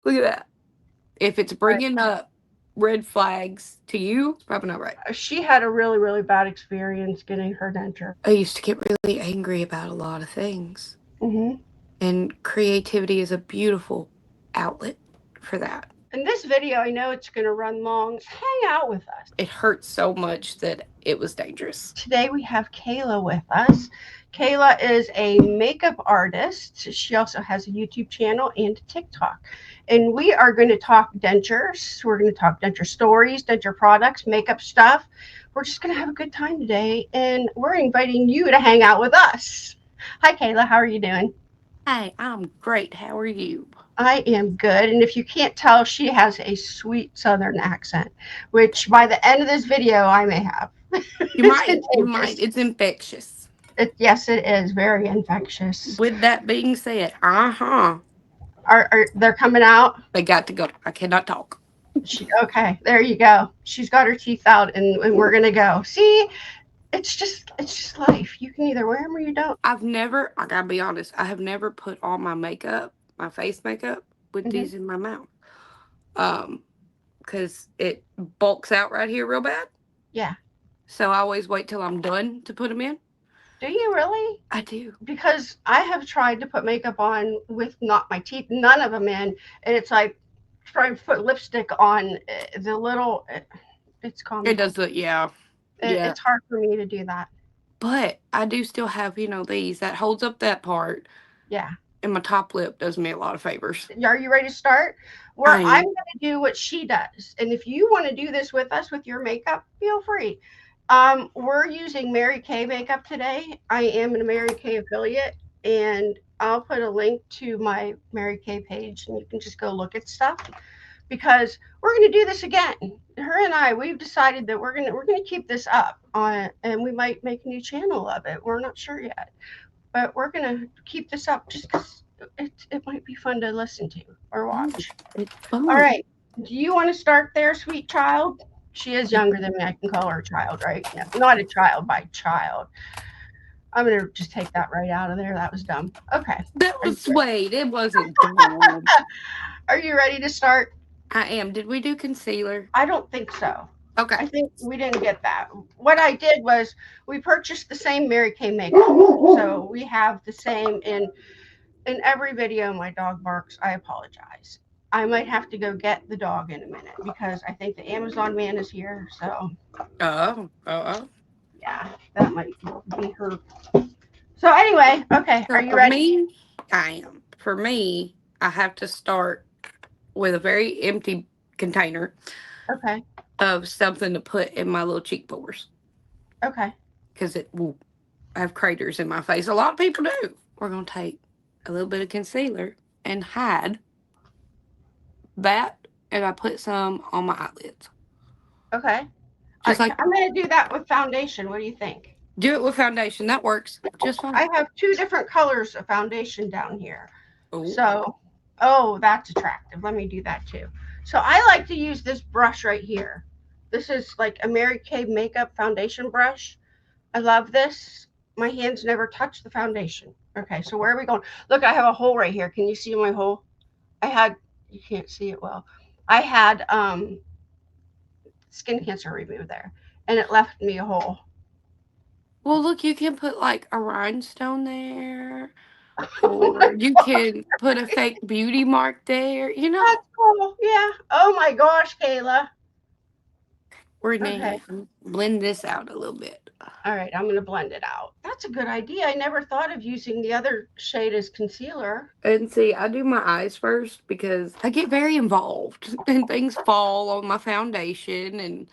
Look at that. If it's Right. bringing up red flags to you, it's probably not right. She had a really, really bad experience getting her denture. I used to get really angry about a lot of things. Hmm. And creativity is a beautiful outlet for that. In this video, I know it's going to run long. Hang out with us. It hurt so much that it was dangerous. Today we have Kayla with us. Kayla is a makeup artist. She also has a YouTube channel and TikTok. And we are going to talk dentures. We're going to talk denture stories, denture products, makeup stuff. We're just going to have a good time today. And we're inviting you to hang out with us. Hi, Kayla. How are you doing? Hey, I'm great. How are you? I am good. And if you can't tell, she has a sweet Southern accent, which by the end of this video, I may have. You It's might. You contagious. might. It's infectious. Yes, it is very infectious. With that being said, Are they're coming out? they got to go. I cannot talk. Okay, there you go. She's got her teeth out, and we're gonna go. See, it's just life. You can either wear them or you don't. I've never, I gotta be honest, I have never put on my makeup, my face makeup, with Hmm. these in my mouth. Um, because it bulks out right here real bad. Yeah. So I always wait till I'm done to put them in. Do you really? I do. Because I have tried to put makeup on with not my teeth, none of them in, and it's like trying to put lipstick on the little. It's It comical. does look, yeah. Yeah. It's hard for me to do that. But I do still have, these that holds up that part. Yeah. And my top lip does me a lot of favors. Are you ready to start? I Where I'm am. going to do what she does. And if you want to do this with us with your makeup, feel free. We're using Mary Kay makeup today. I am a Mary Kay affiliate, and I'll put a link to my Mary Kay page, and you can just go look at stuff because we're going to do this again. Her and I, we've decided that we're gonna keep this up on, and we might make a new channel of it. We're not sure yet, but we're gonna keep this up just because it might be fun to listen to or watch. It's All fun. right. Do you want to start there, sweet child? She is younger than me. I can call her a child, right? No, not a child by child. I'm gonna just take that right out of there. That was dumb. Okay. That Are you was sweet. It wasn't dumb. are you ready to start? I am. Did we do concealer? I don't think so. Okay. I think we didn't get that. What I did was we purchased the same Mary Kay makeup, so we have the same in every video. My dog barks. I apologize. I might have to go get the dog in a minute because I think the Amazon man is here. So Oh. yeah, that might be her. So anyway, okay, So are you for ready? me, I am. For me, I have to start with a very empty container Okay, of something to put in my little cheek pores okay, because it will have craters in my face. A lot of people do. We're going to take a little bit of concealer and hide that, and I put some on my eyelids. okay. Just like I'm gonna do that with foundation. What do you think? do it with foundation. That works just fine. I have two different colors of foundation down here. Oh, So, oh, that's attractive. Let me do that too. So I like to use this brush right here. This is like a Mary Kay makeup foundation brush. I love this. My hands never touch the foundation. Okay, so where are we going? Look, I have a hole right here. Can you see my hole? I had, you can't see it well. I had skin cancer removed there, and it left me a hole. well, look, you can put like a rhinestone there, or you can put a fake beauty mark there. That's cool. Yeah. Oh my gosh, Kayla. We're gonna Okay. have to blend this out a little bit. All right, I'm going to blend it out. That's a good idea. I never thought of using the other shade as concealer. And see, I do my eyes first because I get very involved and things fall on my foundation and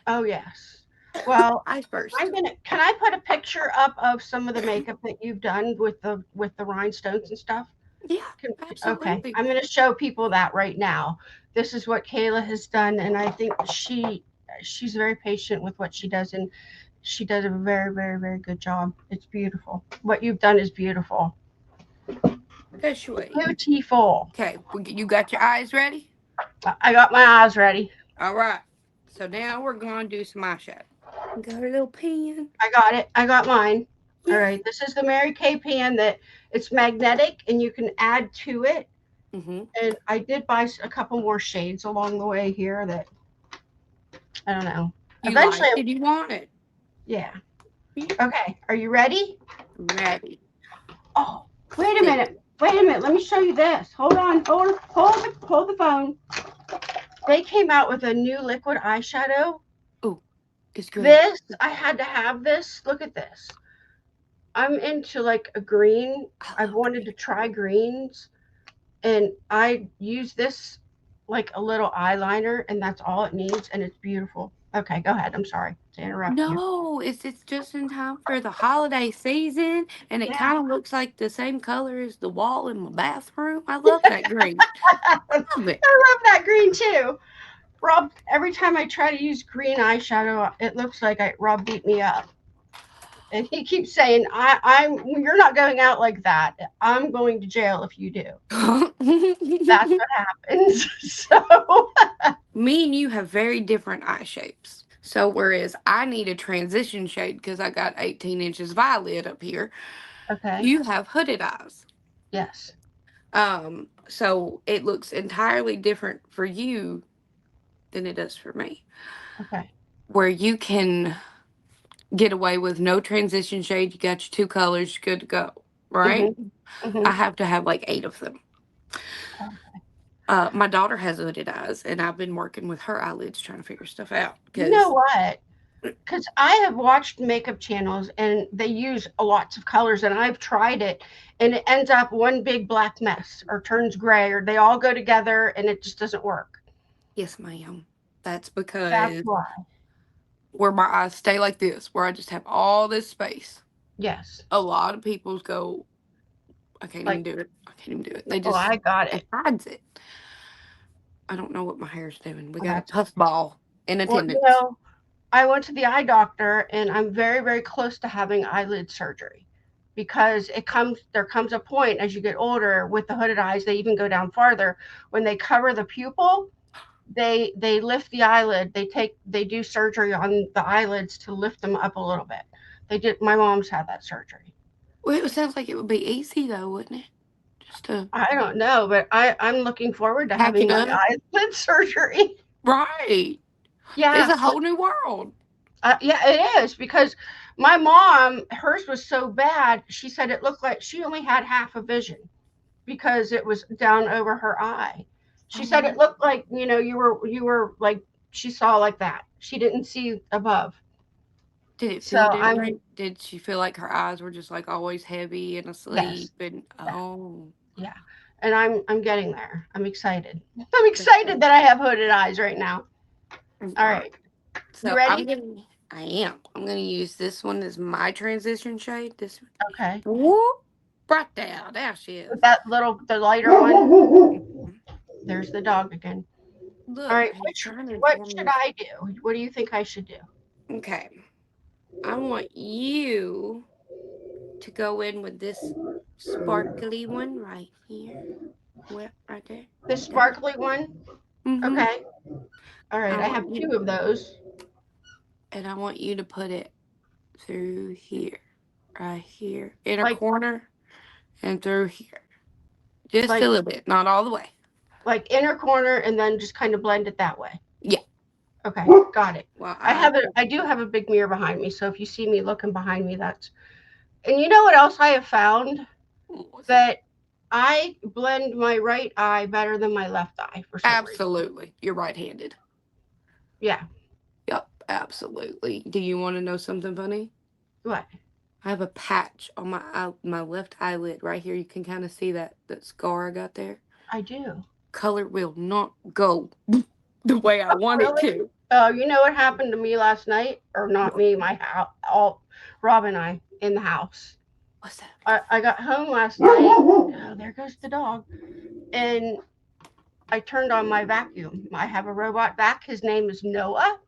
Oh, yes. Well, eyes I'm first. going to can I put a picture up of some of the makeup that you've done with the rhinestones and stuff? Yeah, Can, okay. absolutely. I'm going to show people that right now. This is what Kayla has done, and I think she's very patient with what she does, and she does a very, very, very good job. It's beautiful. What you've done is beautiful. That's sweet. Beautiful. Okay, you got your eyes ready? I got my eyes ready. All right. So now we're going to do some eyeshadow. Got a little pen. I got it. I got mine. All Yeah. right. This is the Mary Kay pan that it's magnetic and you can add to it. Mm-hmm. And I did buy a couple more shades along the way here that I don't know. You Eventually, liked it. You want it. yeah. Yeah. Okay, are you ready? Ready. Oh, wait a Sit. minute. Wait a minute. Let me show you this. Hold on. Hold the phone. They came out with a new liquid eyeshadow. Oh, it's green. This, I had to have this. Look at this. I'm into like a green. I I've love wanted green. to try greens, and I use this like a little eyeliner, and that's all it needs, and it's beautiful. Okay, go ahead. I'm sorry to interrupt you. No, it's just in time for the holiday season, and it Yeah. kind of looks like the same color as the wall in my bathroom. I love that green. I Love it. love that green too. Rob, every time I try to use green eyeshadow, it looks like Rob beat me up. And he keeps saying, you're not going out like that. I'm going to jail if you do. That's what happens. So, Me and you have very different eye shapes. So whereas I need a transition shade because I got 18 inches violet up here, okay. you have hooded eyes. Yes. So it looks entirely different for you than it does for me. Okay. Where you can get away with no transition shade, you got your two colors, you're good to go. Right? Mm-hmm. Mm-hmm. I have to have like 8 of them. My daughter has hooded eyes, and I've been working with her eyelids trying to figure stuff out You know because what? Because I have watched makeup channels and they use lots of colors, and I've tried it, and it ends up one big black mess or turns gray, or they all go together and it just doesn't work. yes, ma'am. That's That's because why. where my eyes stay like this, where I just have all this space. Yes. A lot of people's go, I can't even Like, do it. I can't even do it. They oh, just, I got it it. hides it. I don't know what my hair's doing. We Oh, got a that's puffball in well, attendance. I went to the eye doctor and I'm very, very close to having eyelid surgery because there comes a point as you get older with the hooded eyes, they even go down farther. When they cover the pupil, they lift the eyelid. They do surgery on the eyelids to lift them up a little bit. They did my mom's had that surgery. Well, it sounds like it would be easy though, wouldn't it? Just to I don't know, but I'm looking forward to pack having it my up. eyelid surgery. Right. It's Yeah. a whole new world. Yeah, it is because my mom, hers was so bad. She said it looked like she only had half a vision because it was down over her eye. She said it Oh, looked like you were like she saw like that. She didn't see above. did it So feel I'm different? Did she feel like her eyes were just like always heavy and yes, asleep? And yeah, oh, yeah. And I'm getting there. I'm excited. I'm that's excited that I have hooded eyes right now. All right. right, you So ready? I am. I'm gonna use this one as my transition shade. This Okay. whoop right there. There she With is. that the lighter one. Mhm. There's the dog again. All Look, right, he's trying to what inform should me. I do? What do you think I should do? Okay, I want you to go in with this sparkly one right here. Well, right there. The That. sparkly one? Mm-hmm. Okay. All right, I I want have you, two of those. and I want you to put it through here, right here, inner Like corner, and through here. Just a like little bit, not all the way. like inner corner and then just kind of blend it that way. Yeah. Okay, got it. Well, I do have a big mirror behind me, so if you see me looking behind me, that's and you know what else I have found? what's that? That I blend my right eye better than my left eye for some reason. Absolutely. You're right-handed. Yeah. Yep, absolutely. Do you want to know something funny? What? I have a patch on my left eyelid right here. You can kind of see that scar I got there. I do. Color will not go the way I want it Really? to. You know what happened to me last night? Or not What? me, my house, all Rob and I in the house. What's that? I got home last night. Oh, there goes the dog. And I turned on my vacuum. I have a robot vac. His name is Noah.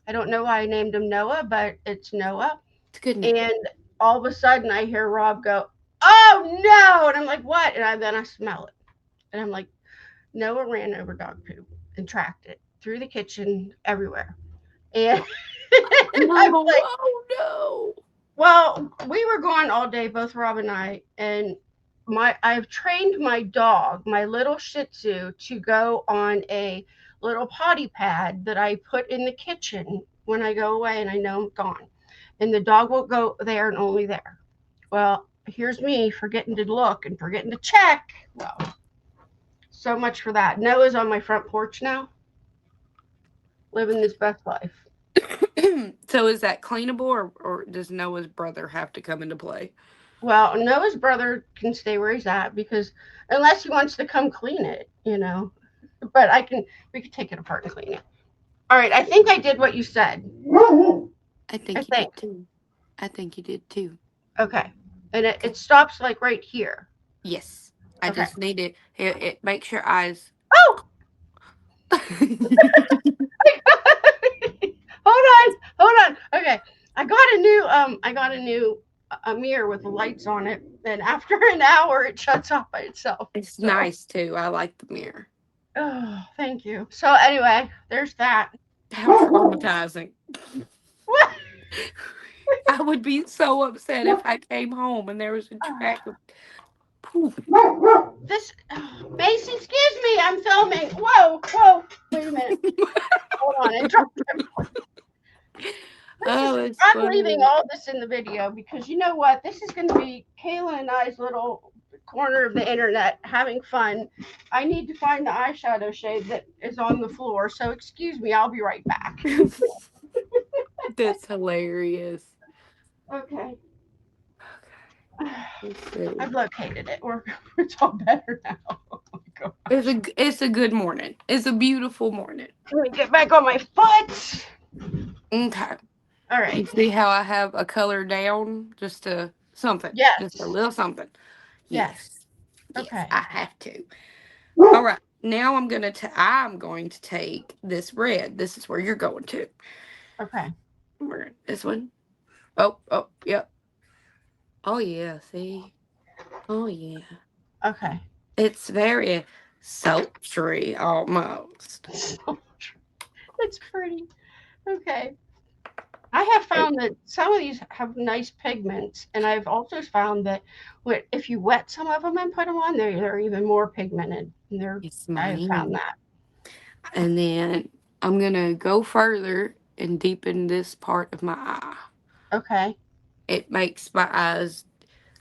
I don't know why I named him Noah, but it's Noah. It's a good name. And all of a sudden I hear Rob go, "Oh no!" And I'm like, "What?" And then I smell it. And I'm like, Noah ran over dog poop and tracked it through the kitchen everywhere. And No, I'm like, oh no. well, we were gone all day, both Rob and I, and I've trained my dog, my little Shih Tzu, to go on a little potty pad that I put in the kitchen when I go away and I know I'm gone. And the dog will go there and only there. Well, here's me forgetting to look and forgetting to check. Well, so much for that. Noah's on my front porch now, living his best life. So is that cleanable, or does Noah's brother have to come into play? Well, Noah's brother can stay where he's at because unless he wants to come clean it, you know. But we can take it apart and clean it. All right, I think I did what you said. I I think you think. did too. I think you did too. Okay. And Okay. it stops like right here. Yes. I Okay. just need it makes your eyes. Oh! Hold on. Okay. I got a new a mirror with lights on it, and after an hour it shuts off by itself. It's So, nice too. I like the mirror. oh, thank you. So anyway, there's that. How traumatizing. What? I would be so upset if I came home and there was a track of poop. This Macy, excuse me, I'm filming. Whoa. Wait a minute. Hold on. It dropped. Oh, it's I'm leaving funny. all this in the video because you know what? This is going to be Kayla and I's little corner of the internet having fun. I need to find the eyeshadow shade that is on the floor. So excuse me, I'll be right back. That's hilarious. Okay. Let's see. I've located it. It's all better now. Oh my god. It's a good morning. It's a beautiful morning. Let me get back on my foot. Okay. All right. You see how I have a color down? Just a something. Just a Yes. little something. Yes. Yes. Yes, Okay. I have to. All right. Now I'm going to take this red. This is where you're going to. Okay. This one. Oh, yep. Oh yeah, see? Oh yeah. Okay. It's very sultry almost. It's pretty. Okay. I have found that some of these have nice pigments, and I've also found that if you wet some of them and put them on, they're even more pigmented. Yes, I have found ma'am. that. And then I'm gonna go further and deepen this part of my eye. Okay. It makes my eyes.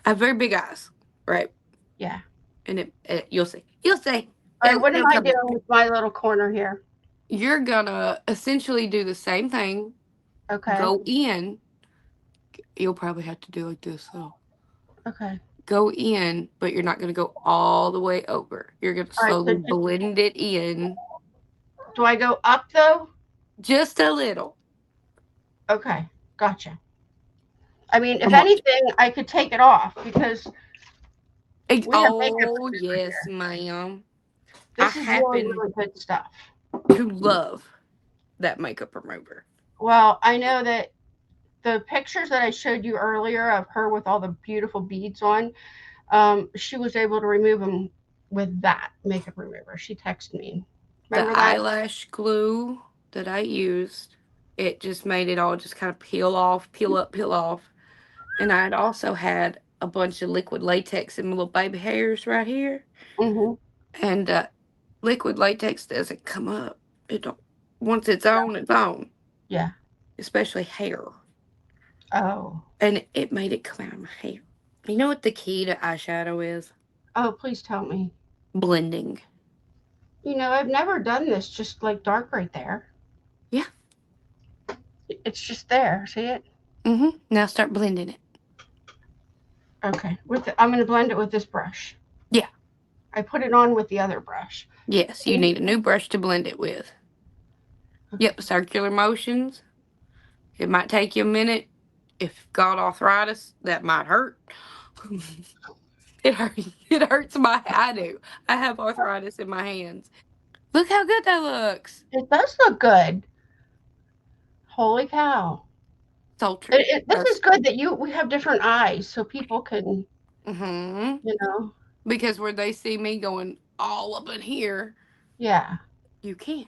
I have very big eyes, right? Yeah. And you'll see. You'll see. All right. What am It'll I come doing back. with my little corner here? You're gonna essentially do the same thing. Okay. Go in. You'll probably have to do like this though. Okay. Go in, but you're not gonna go all the way over. You're gonna All right. So slowly blend it in do I go up though? just a little. Okay. Gotcha. I mean, if Come on. anything, I could take it off because we have makeup Oh remover yes, here. ma'am. I This is really, happen really good stuff. to love that makeup remover. Well, I know that the pictures that I showed you earlier of her with all the beautiful beads on, she was able to remove them with that makeup remover. She texted me. The Remember that? eyelash glue that I used, it just made it all just kind of peel off, peel up, peel off. And I had also had a bunch of liquid latex in my little baby hairs right here. Mm-hmm. And liquid latex doesn't come up. It don't. Once it's on, it's on. Yeah. Especially hair. Oh. And it made it come out of my hair. You know what the key to eyeshadow is? Oh, please tell me. Blending. You know, I've never done this just like dark right there. Yeah. It's just there. See it? Now start blending it. Okay. I'm going to blend it with this brush. Yeah. I put it on with the other brush. Yes, you need a new brush to blend it with. Okay. Yep, circular motions. It might take you a minute. If you've got arthritis, that might hurt. It hurts. It hurts my. I do. I have arthritis in my hands. Look how good that looks. It does look good. Holy cow. Sultry. This is good that we have different eyes so people can, Mm-hmm. you know. Because where they see me going all up in here, Yeah. you can't.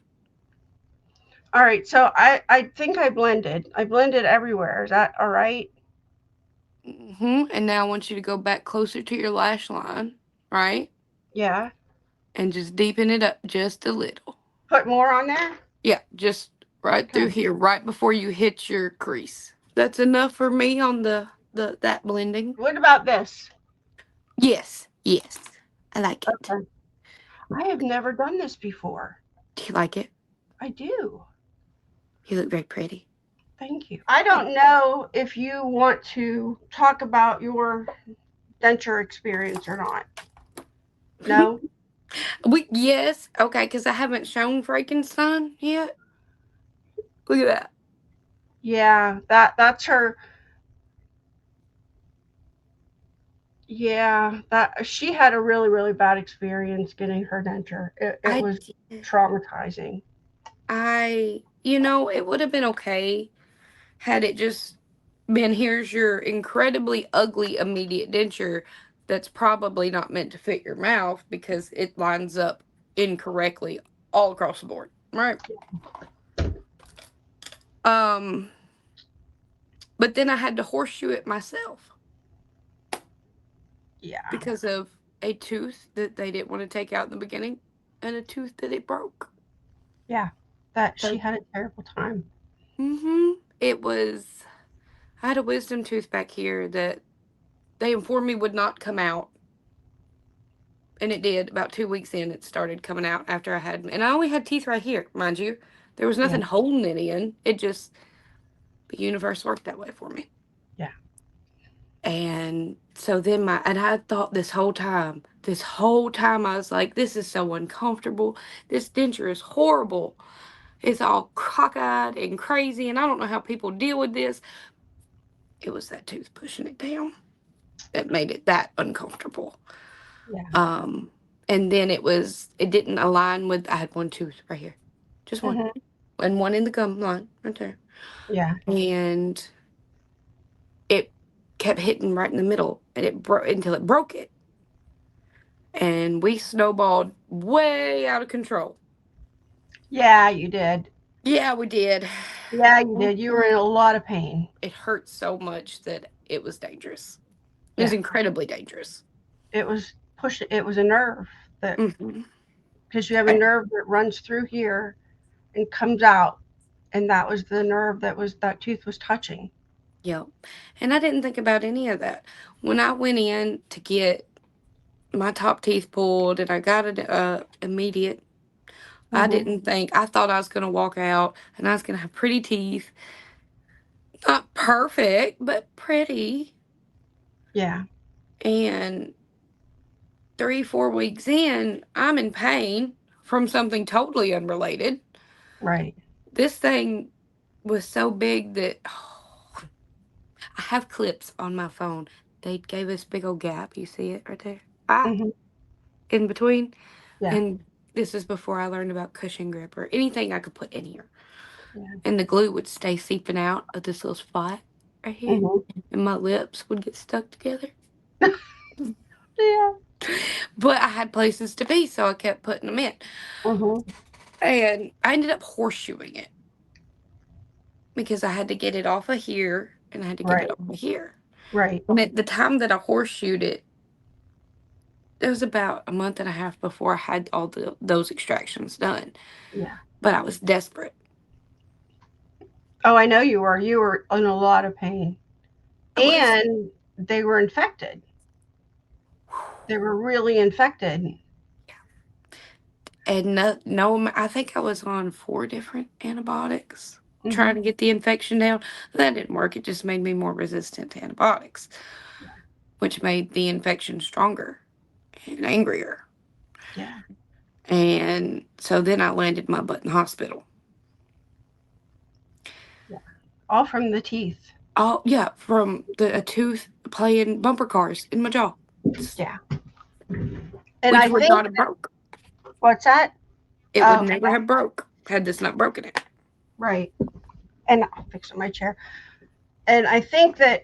All right. So I think I blended. I blended everywhere. Is that all right? And now I want you to go back closer to your lash line, right? Yeah. And just deepen it up just a little. Put more on there? Yeah, just right through Okay. here, right before you hit your crease. That's enough for me on the that blending. What about this? Yes, yes. I like it. Okay. I have never done this before. Do you like it? I do. You look very pretty. Thank you. I don't know if you want to talk about your denture experience or not. No? Yes, okay, because I haven't shown Frankenstein yet. Look at that. Yeah, that's her. Yeah, that she had a really, really bad experience getting her denture. It I was did. traumatizing. It would have been okay had it just been here's your incredibly ugly immediate denture that's probably not meant to fit your mouth because it lines up incorrectly all across the board, right? Um, but then I had to horseshoe it myself Yeah, because of a tooth that they didn't want to take out in the beginning and a tooth that it broke. yeah, that she So, had a terrible time. it was. I had a wisdom tooth back here that they informed me would not come out, and it did. About 2 weeks in, it started coming out after I had, and I only had teeth right here, mind you. There was Yeah, nothing holding it in. It just the universe worked that way for me. yeah. And so then and I thought this whole time I was like, this is so uncomfortable. This denture is horrible. It's all cockeyed and crazy, and I don't know how people deal with this. It was that tooth pushing it down that made it that uncomfortable. Yeah. Um, and then it didn't align with, I had one tooth right here, just one, Hmm. and one in the gum line right there. Yeah. And it kept hitting right in the middle, and it broke until it broke it. And we snowballed way out of control. Yeah, you did. Yeah, we did. Yeah, you did. You were in a lot of pain. It hurt so much that it was dangerous. It was Yeah. incredibly dangerous. It was it was a nerve that Hmm. because you have a nerve that runs through here and comes out, and that was the nerve that tooth was touching. Yep. And I didn't think about any of that. When I went in to get my top teeth pulled and I got it immediate, I Hmm. didn't think, I thought I was going to walk out and I was going to have pretty teeth. Not perfect, but pretty. Yeah. And 3, 4 weeks in, I'm in pain from something totally unrelated. Right. This thing was so big that I have clips on my phone. They gave us big old gap. You see it right there? Hmm. In between. Yeah. And this is before I learned about cushion grip or anything I could put in here. Yeah. And the glue would stay seeping out of this little spot right here. Hmm. And my lips would get stuck together. Yeah. But I had places to be, so I kept putting them in. Hmm. And I ended up horseshoeing it because I had to get it off of here and I had to get it Right. off of here. Right. And at the time that I horseshoed it, it was about a month and a half before I had all those extractions done. Yeah. But I was desperate. Oh, I know you were. You were in a lot of pain, I was. and they were infected. They were really infected. And no, I think I was on 4 different antibiotics Hmm. trying to get the infection down. That didn't work. It just made me more resistant to antibiotics, which made the infection stronger and angrier. Yeah. And so then I landed my butt in the hospital. Yeah. All from the teeth. Oh, yeah, from a tooth playing bumper cars in my jaw, Yeah. And which I would think not have broke. what's that? It would Oh, never have broke had this not broken it. right. And I'll fix my chair. And I think that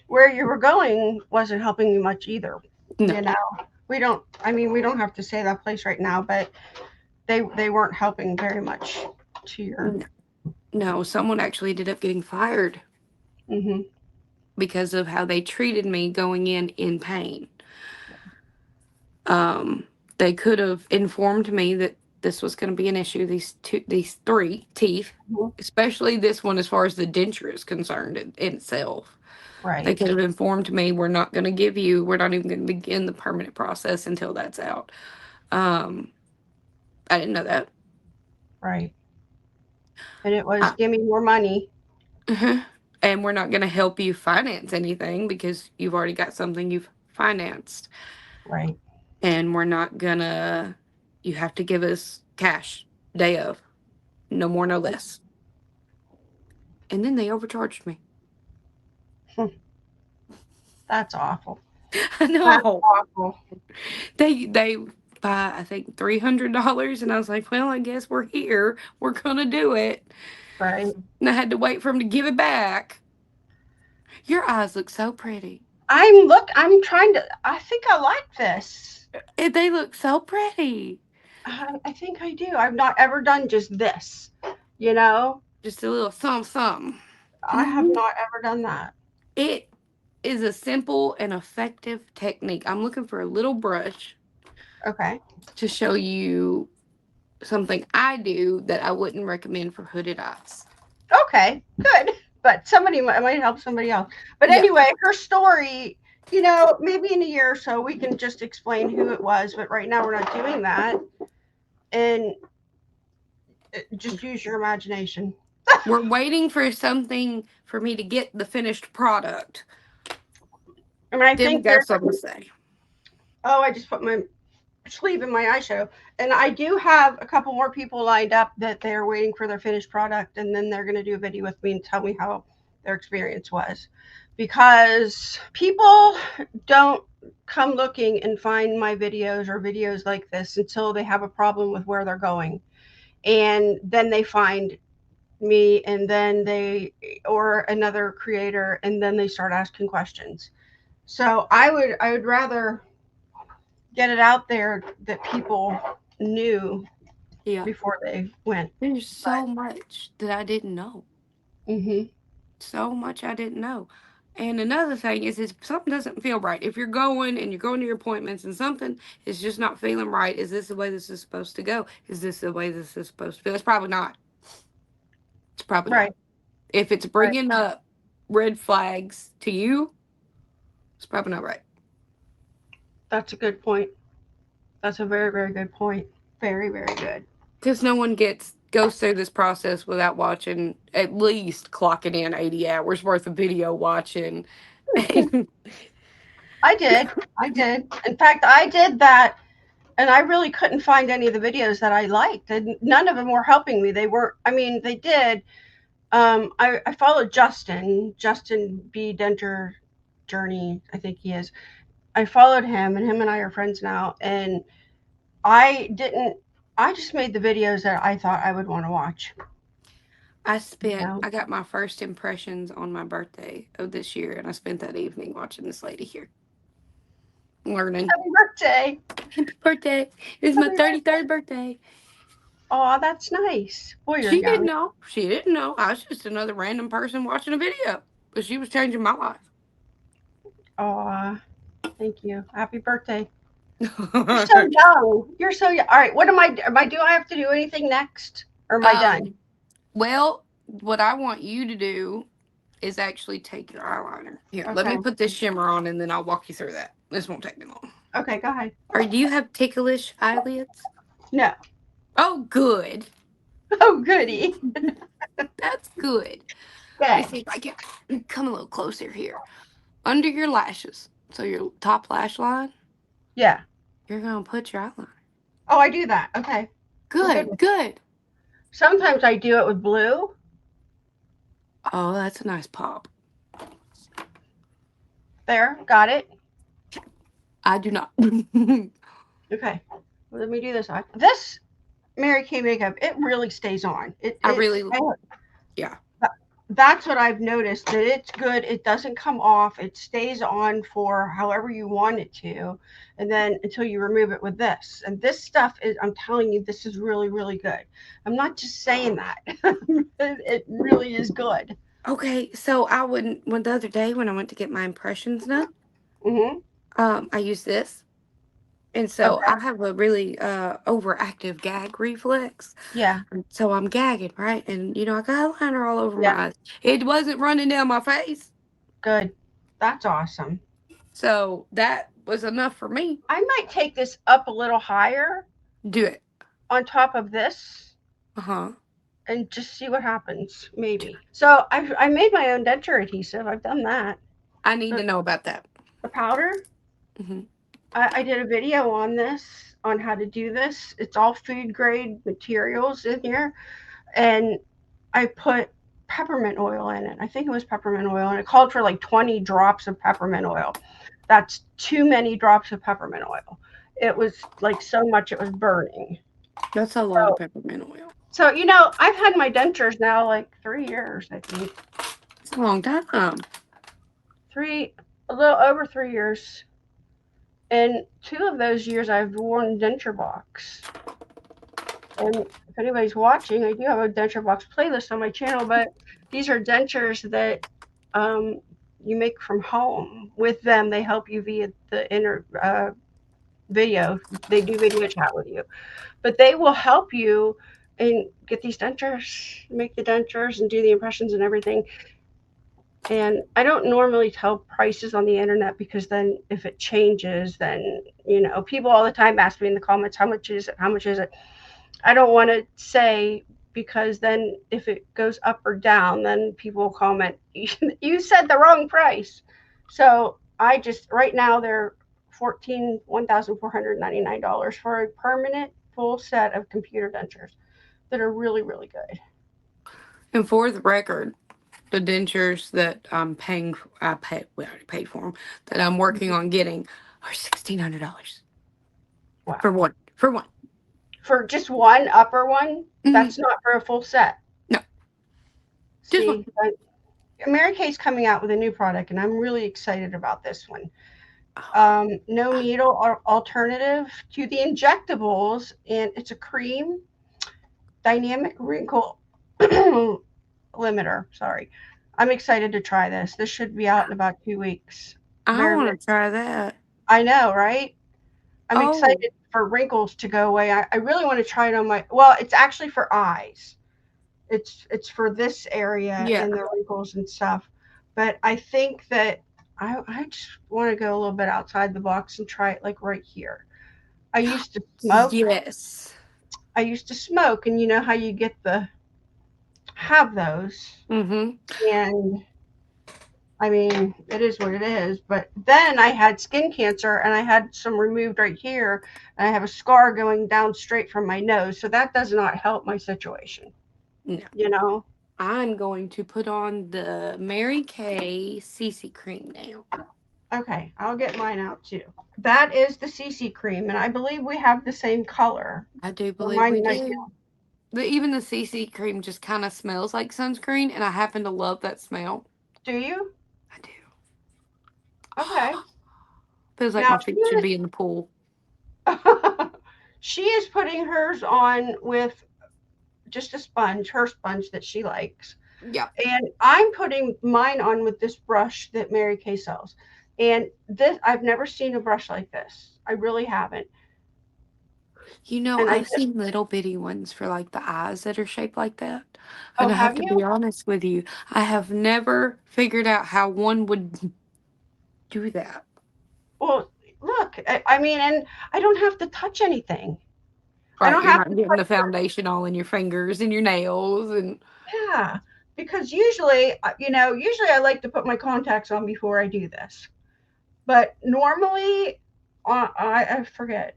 where you were going wasn't helping you much either. No, You know, we don't. I mean, we don't have to say that place right now, but they weren't helping very much to your. no, no. Someone actually ended up getting fired Hmm. because of how they treated me going in pain. They could have informed me that this was going to be an issue. These three teeth, Mhm. especially this one, as far as the denture is concerned in itself. They Right. could have informed me we're not going to give you. We're not even going to begin the permanent process until that's out. Um, I didn't know that. Right. And it was I, give me more money. and we're not going to help you finance anything because you've already got something you've financed. Right. And we're not going to, you have to give us cash day of, no more, no less. And then they overcharged me. That's awful. I That's know. awful. They by I think $300, and I was like, well, I guess we're here. We're gonna do it. Right. And I had to wait for him to give it back. Your eyes look so pretty. I'm trying to, I think I like this. They look so pretty. I think I do. I've not ever done just this, you know? Just a little something, something. I have not ever done that. It is a simple and effective technique. I'm looking for a little brush Okay. to show you something I do that I wouldn't recommend for hooded eyes. Okay. Good. But somebody might help somebody else. But Yeah, anyway, her story, maybe in a year or so we can just explain who it was. But right now we're not doing that. And just use your imagination. we're waiting for something for me to get the finished product. I mean, I Then we think got there's, something to say. oh, I just put my sleeve in my eyeshadow. And I do have a couple more people lined up that they're waiting for their finished product. And then they're going to do a video with me and tell me how their experience was. Because people don't come looking and find my videos or videos like this until they have a problem with where they're going. And then they find me and then or another creator, and then they start asking questions. So I would rather get it out there that people knew Yeah. before they went. There's so much that I didn't know. Hmm. So much I didn't know. And another thing is something doesn't feel right. If you're going and you're going to your appointments and something is just not feeling right, is this the way this is supposed to go? Is this the way this is supposed to feel? It's probably not. It's probably not. Right. If it's Right. bringing up red flags to you, it's probably not right. That's a good point. That's a very, very good point. Very, very good. Because no one goes through this process without watching at least clocking in 80 hours worth of video watching. And I did. I did. In fact, I did that, and I really couldn't find any of the videos that I liked. And none of them were helping me. They weren't. I mean, they did. I followed Justin B. Denture Journey, I think he is. I followed him, and him and I are friends now. And I didn't. I just made the videos that I thought I would want to watch. You know. I got my first impressions on my birthday of this year, and I spent that evening watching this lady here, learning. Happy birthday! Happy birthday! It was my Happy birthday! 33rd birthday. Oh, that's nice. Boy, you're She didn't young. know. She didn't know. I was just another random person watching a video, but she was changing my life. Oh, thank you. Happy birthday. You're so young. You're so young. All right. What do I have to do anything next? Or am I done? well, what I want you to do is actually take your eyeliner. Here, let Okay. me put this shimmer on, and then I'll walk you through that. This won't take me long. Okay, go ahead. Or do you have ticklish eyelids? No. Oh, good. Oh, goody. That's good. Let me Okay. see if I can come a little closer here. Under your lashes, so your top lash line, Yeah. you're going to put your eyeliner. Oh, I do that. Okay. I'm good Good, with good. Sometimes I do it with blue. Oh, that's a nice pop. There. Got it. I do not. Okay. Well, let me do this. This Mary Kay makeup, it really stays on. I really, yeah. That's what I've noticed, that it's good. It doesn't come off. It stays on for however you want it to, and then until you remove it with this. And this stuff is, I'm telling you, this is really, really good. I'm not just saying that. It really is good. Okay, so when the other day when I went to get my impressions done, Mm-hmm. I used this. And so Okay. I have a really overactive gag reflex. Yeah. So I'm gagging, right? And I got eyeliner all over Yeah. my eyes. It wasn't running down my face. Good. That's awesome. So that was enough for me. I might take this up a little higher Do it. on top of this Uh-huh. and just see what happens. Maybe. So I made my own denture adhesive. I've done that. I need The, to know about that. the powder. Hmm. I did a video on this, on how to do this. It's all food grade materials in here, and I put peppermint oil in it. I think it was peppermint oil, and it called for like 20 drops of peppermint oil. That's too many drops of peppermint oil. It was like so much it was burning. That's a lot of So, peppermint oil. I've had my dentures now like 3 years, I think. It's a long time. A little over 3 years. And 2 of those years I've worn Denture Box. And if anybody's watching, I do have a Denture Box playlist on my channel, but these are dentures that um, you make from home. With them, they help you via the video. They do video chat with you, but they will help you and get these dentures, make the dentures, and do the impressions and everything. And I don't normally tell prices on the internet because then if it changes, then people all the time ask me in the comments, how much is it? How much is it? I don't want to say because then if it goes up or down, then people will comment, you said the wrong price. So I just right now they're $1,499 for a permanent full set of computer dentures that are really, really good. And for the record, the dentures that we already paid for them, that I'm working on getting are $1,600 Wow. for one. For one. For just one upper one, Hmm. that's not for a full set. No, just one. See, Mary Kay's coming out with a new product, and I'm really excited about this one. Oh, No needle alternative to the injectables, and it's a cream dynamic wrinkle limiter. Sorry, I'm excited to try this. This should be out in about 2 weeks. I Very, want to try that. I know, right? I'm Oh, excited for wrinkles to go away. I really want to try it on my. Well, it's actually for eyes. It's for this area yeah. and the wrinkles and stuff. But I think that I just want to go a little bit outside the box and try it like right here. I used to smoke. Yes. I used to smoke, and you know how you get the have those, Mm-hmm. and I mean it is what it is. But then I had skin cancer, and I had some removed right here, and I have a scar going down straight from my nose, so that does not help my situation. No. You know. I'm going to put on the Mary Kay CC cream now. Okay, I'll get mine out too. That is the CC cream, and I believe we have the same color. I do Or believe we mine might be. do. Even the CC cream just kind of smells like sunscreen, and I happen to love that smell. Do you? I do. Okay. Feels like Now my feet should be in the pool. she is putting hers on with just a sponge, her sponge that she likes. Yeah. And I'm putting mine on with this brush that Mary Kay sells. And this, I've never seen a brush like this. I really haven't. And I, I've seen little bitty ones for like the eyes that are shaped like that. oh, And I have have to you? be honest with you, I have never figured out how one would do that. Well, look, I mean, and I don't have to touch anything. I Right, don't you're have not to getting touch. the foundation all in your fingers and your nails and Yeah, because usually I like to put my contacts on before I do this. But normally, I forget.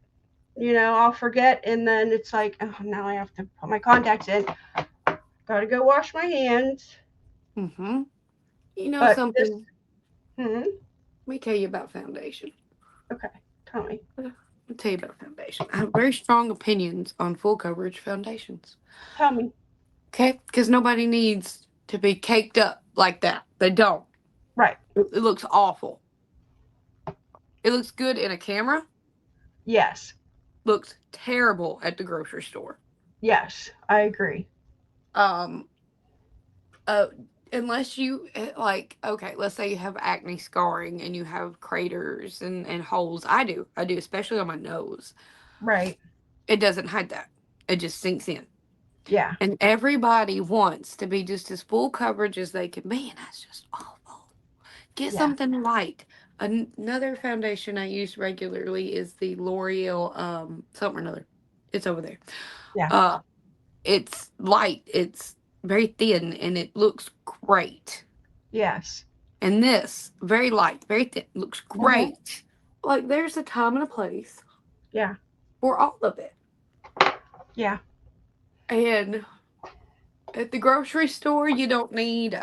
I'll forget, and then it's like, oh, now I have to put my contacts in. Gotta go wash my hands. mm-hmm. You know But this, something? hmm, Let me tell you about foundation. okay, tell me. Let me tell you about foundation. I have very strong opinions on full coverage foundations. Tell me. Okay? Because nobody needs to be caked up like that. They don't. Right. It looks awful. It looks good in a camera, Yes. looks terrible at the grocery store. Yes, I agree. Um, uh, unless you like, okay, let's say you have acne scarring and you have craters and holes. I do, especially on my nose. Right. It doesn't hide that. It just sinks in. Yeah. And everybody wants to be just as full coverage as they can be, and that's just awful. Get Yeah. something light. Another foundation I use regularly is the L'Oreal something or another. It's over there. Yeah. Uh it's light. It's very thin and it looks great. Yes. And this, very light, very thin, looks Mhm. great. Like there's a time and a place Yeah. for all of it. Yeah. And at the grocery store you don't need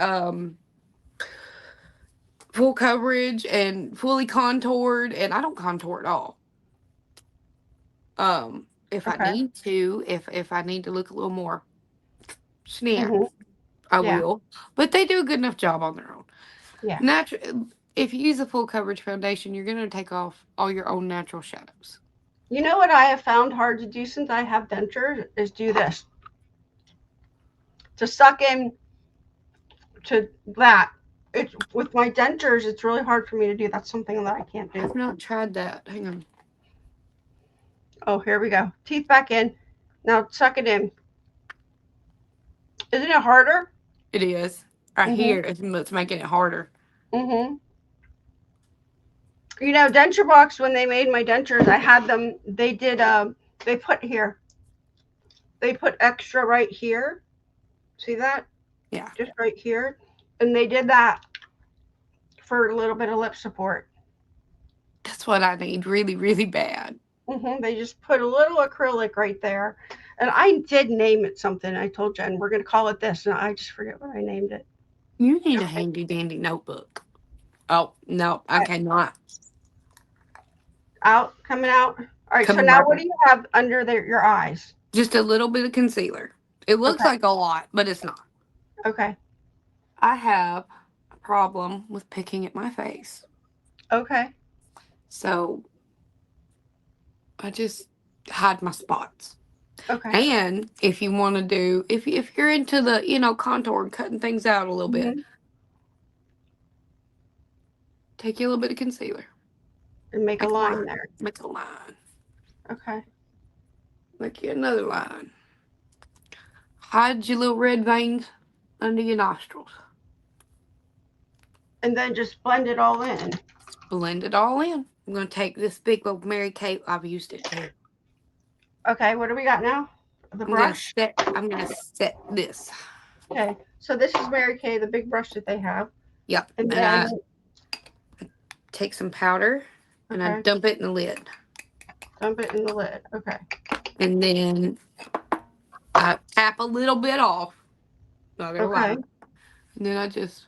full coverage and fully contoured, and I don't contour at all. If I Okay. need to, if I need to look a little more snare, Mhm. I Yeah. will. But they do a good enough job on their own. Yeah. Natural. If you use a full coverage foundation, you're gonna take off all your own natural shadows. You know what I have found hard to do since I have dentures is do this. To suck in to that. It's with my dentures, it's really hard for me to do. That's something that I can't do. I've not tried that. Hang on. Oh, here we go. Teeth back in. Now suck it in. Isn't it harder? It is. I Mhm. hear it's making it harder. Mhm. You know, Denture Box, when they made my dentures, I had them. They did. They put here. They put extra right here. See that? Yeah, Just right here, and they did that for a little bit of lip support. that's what I need really, really bad. They just put a little acrylic right there, and I did name it something. I told Jen we're gonna call it this, and I just forget what I named it. You need a handy dandy notebook. Oh no, I cannot. Out, coming out. All right. So Coming now, back what up. do you have under your eyes? Just a little bit of concealer. It looks Okay. like a lot, but it's not. Okay. I have a problem with picking at my face. Okay. So I just hide my spots. Okay. And if you want to do, if you're into the, contour and cutting things out a little bit, hmm take you a little bit of concealer. And make a Make a line line. there. Make a line. Okay. Make you another line. Hide your little red veins under your nostrils. And then just blend it all in. Blend it all in. I'm going to take this big old Mary Kate. I've used it too. Okay. What do we got now? The brush. I'm gonna set this. Okay. So this is Mary Kay, the big brush that they have, Yep. and And then I take some powder and I okay, dump it in the lid. dump it in the lid. Okay. And then I tap a little bit off. Not gonna lie. Okay. And then I just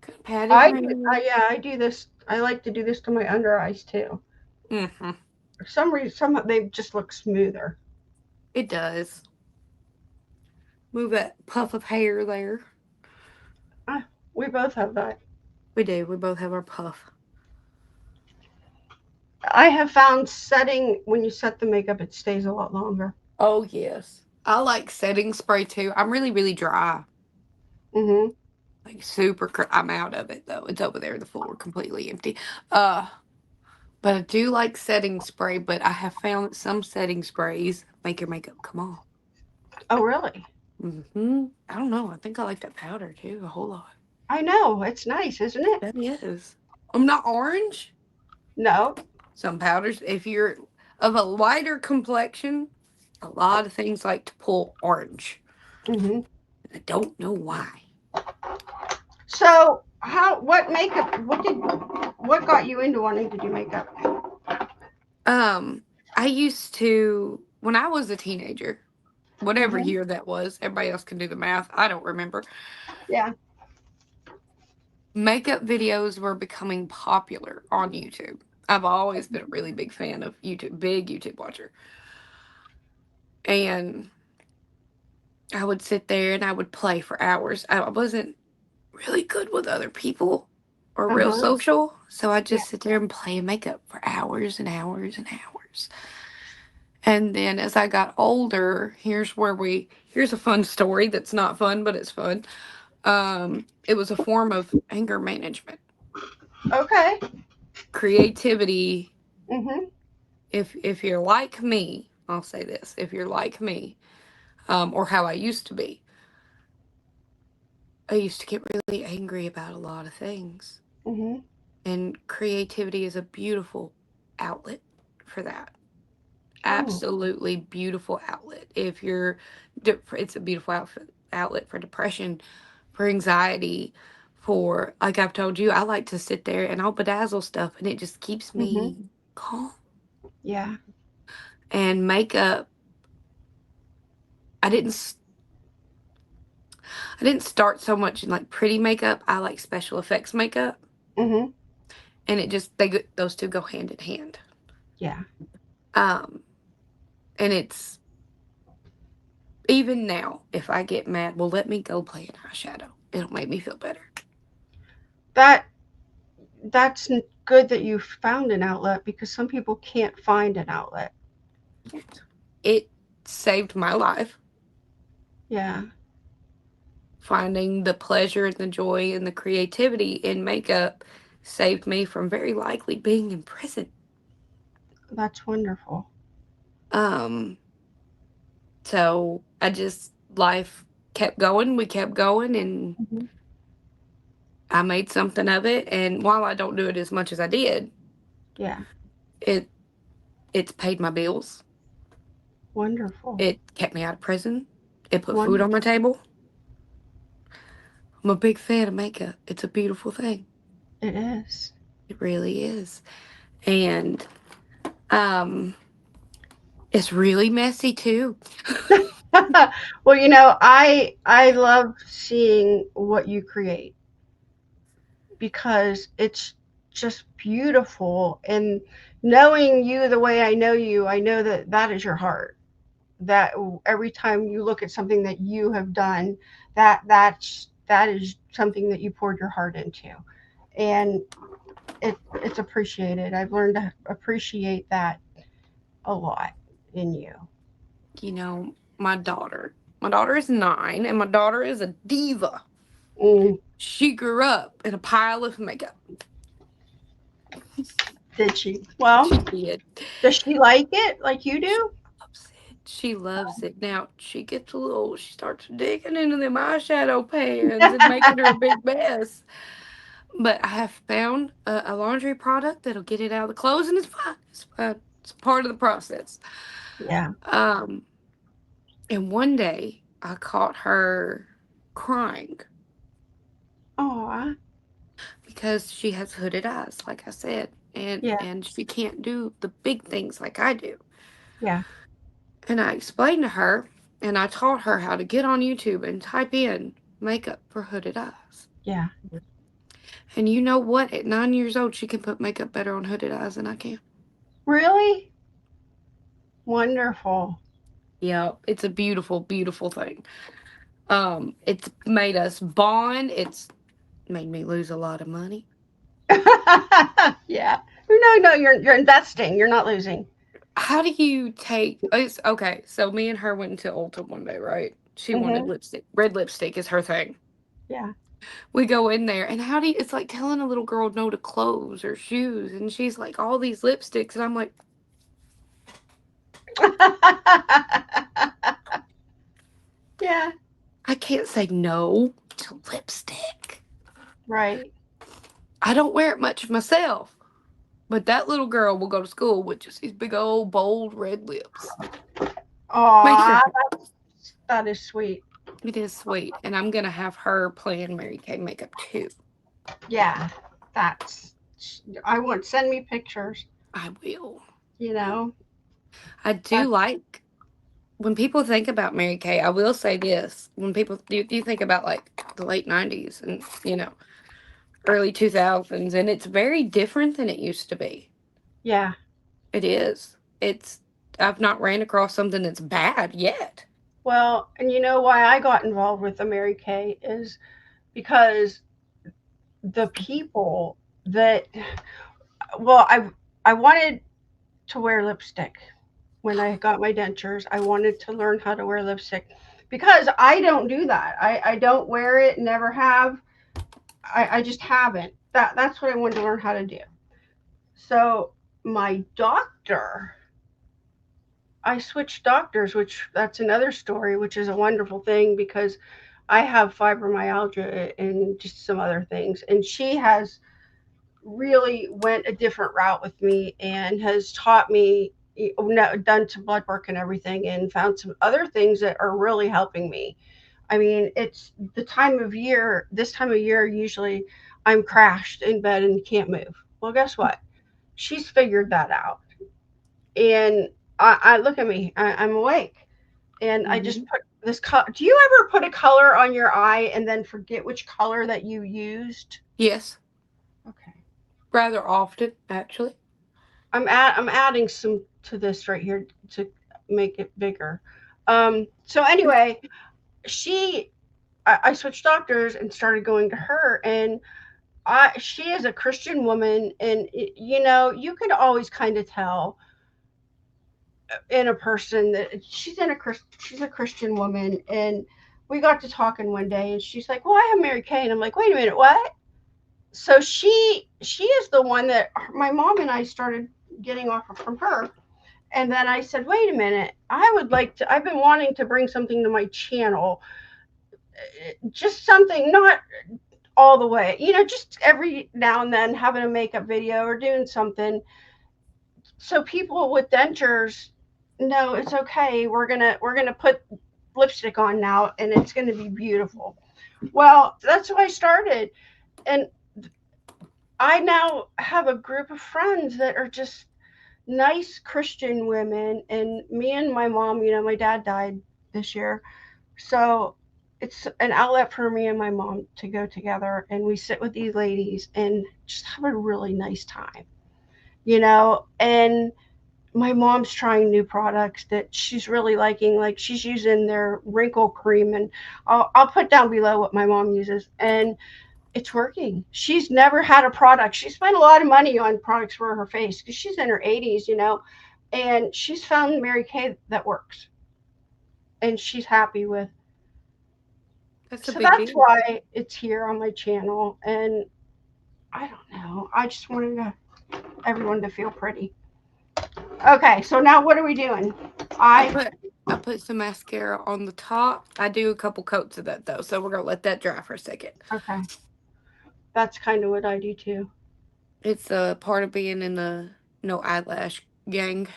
kind of pat it around. Yeah, I do this. I like to do this to my under eyes too. Mm-hmm. For some reason, some they just look smoother. It does. Move that puff of hair there. Ah, we both have that. We do. We both have our puff. I have found setting when you set the makeup, it stays a lot longer. Oh yes. I like setting spray too. I'm really, really dry. Mm-hmm. Like super. I'm out of it though. It's over there. The floor completely empty. Uh, But I do like setting spray, but I have found that some setting sprays make your makeup come off. Oh, really? I don't know. I think I like that powder too a whole lot. I know. It's nice, isn't it? That is. I'm not orange. No. Some powders, if you're of a lighter complexion, a lot of things like to pull orange. Mm-hmm. I don't know why. So, what makeup, what got you into wanting to do makeup? I used to, when I was a teenager, whatever Mm-hmm. year that was, everybody else can do the math. I don't remember. Yeah. Makeup videos were becoming popular on YouTube. I've always been a really big fan of YouTube, big YouTube watcher. And I would sit there and I would play for hours. I wasn't really good with other people or real Uh-huh. social, so I'd Yeah. just sit there and play makeup for hours and hours and hours. And then as I got older, here's a fun story that's not fun, but it's fun. It was a form of anger management, Okay. creativity. Mhm. If you're like me, I'll say this: if you're like me, or how I used to be, I used to get really angry about a lot of things, Mhm. and creativity is a beautiful outlet for that. Oh. Absolutely beautiful outlet. If you're, it's a beautiful outlet for depression, for anxiety, for, like I've told you, I like to sit there and I'll bedazzle stuff and it just keeps Mhm. me calm. Yeah. And makeup, I didn't I didn't start so much in like pretty makeup. I like special effects makeup, Mhm. and it just those two go hand in hand. Yeah. Um, and it's even now, if I get mad, well, let me go play an eyeshadow. It'll make me feel better. That good that you found an outlet because some people can't find an outlet. It saved my life. Yeah. Finding the pleasure and the joy and the creativity in makeup saved me from very likely being in prison. That's wonderful. Um, so I just life kept going. We kept going, and Mhm. I made something of it. And while I don't do it as much as I did, Yeah. it it's paid my bills. Wonderful. It kept me out of prison. It put food on Wonderful. my table. I'm a big fan of makeup. It's a beautiful thing. It is. It really is. And um it's really messy too. Well, I love seeing what you create because it's just beautiful. And knowing you the way I know you, I know that that is your heart. That every time you look at something that you have done, that is something that you poured your heart into, and it's appreciated. I've learned to appreciate that a lot in you. You know, my daughter is 9 and my daughter is a diva. Mm, She grew up in a pile of makeup. did she? Well, She did. does she like it like you She do? loves it. She loves it. Now she starts digging into them eyeshadow pans and making her a big mess. But I have found a laundry product that'll get it out of the clothes, and it's fine. It's fine. It's part of the process. Yeah. Um, and one day I caught her crying Aw. because she has hooded eyes, like I said, Yeah. and she can't do the big things like I do. Yeah. And I explained to her, and I taught her how to get on YouTube and type in makeup for hooded eyes. Yeah. And you know what? At 9 years old, she can put makeup better on hooded eyes than I can. Really wonderful. Yeah, it's a beautiful, beautiful thing. It's made us bond. It's made me lose a lot of money. Yeah. No, no, you're investing. You're not losing. How do you take? It's okay. So me and her went into Ulta one day, right? She wanted Mhm. lipstick. Red lipstick is her thing. Yeah. We go in there, and how do you? It's like telling a little girl no to clothes or shoes, and she's like all these lipsticks, and I'm like, Yeah. I can't say no to lipstick. Right. I don't wear it much myself, but that little girl will go to school with just these big old bold red lips. Make her. Aw, that is sweet. It is sweet, and I'm gonna have her plan Mary Kay makeup too. Yeah. That's. I want send me pictures. I will. You know. I do That. like when people think about Mary Kay. I will say this: when people do you think about like the late '90s and early 2000s, and it's very different than it used to be. Yeah. It is. It's. I've not ran across something that's bad yet. Well, and you know why I got involved with the Mary Kay is because the people that well, I wanted to wear lipstick when I got my dentures. I wanted to learn how to wear lipstick because I don't do that. I don't wear it, never have. I just haven't. That's what I wanted to learn how to do. So my doctor, I switched doctors, which that's another story, which is a wonderful thing because I have fibromyalgia and just some other things, and she has really went a different route with me and has taught me, done some blood work and everything, and found some other things that are really helping me. I mean, it's the time of year, this time of year, usually I'm crashed in bed and can't move. Well, guess what? She's figured that out. And I look at me, I'm awake. And I just Hmm. put this color. Do you ever put a color on your eye and then forget which color that you used? Yes, Okay. rather often, actually. I'm adding some to this right here to make it bigger. So anyway, she I switched doctors and started going to her, and she is a Christian woman, and you know you could always kind of tell in a person that she's a Christian woman. And we got to talking one day, and she's like, "Well, I have Mary Kay," and I'm like, "Wait a minute, what?" So she is the one that my mom and I started getting off from her. And then I said, "Wait a minute, I would like to. I've been wanting to bring something to my channel, just something not all the way, just every now and then having a makeup video or doing something, so people with dentures know it's okay. We're gonna put lipstick on now, and it's gonna be beautiful." Well, that's how I started, and I now have a group of friends that are just nice Christian women. And me and my mom, my dad died this year, so it's an outlet for me and my mom to go together, and we sit with these ladies and just have a really nice time, and my mom's trying new products that she's really liking. Like, she's using their wrinkle cream, and I'll put down below what my mom uses, and it's working. She's never had a product. She spent a lot of money on products for her face because she's in her 80s, and she's found Mary Kay that works, and she's happy with. That's a So big that's deal. why it's here on my channel. And I don't know. I just wanted everyone to feel pretty. Okay, so now what are we doing? I I put I put some mascara on the top. I do a couple coats of that though, so we're gonna let that dry for a second. Okay, that's kind of what I do too. It's a part of being in the no eyelash gang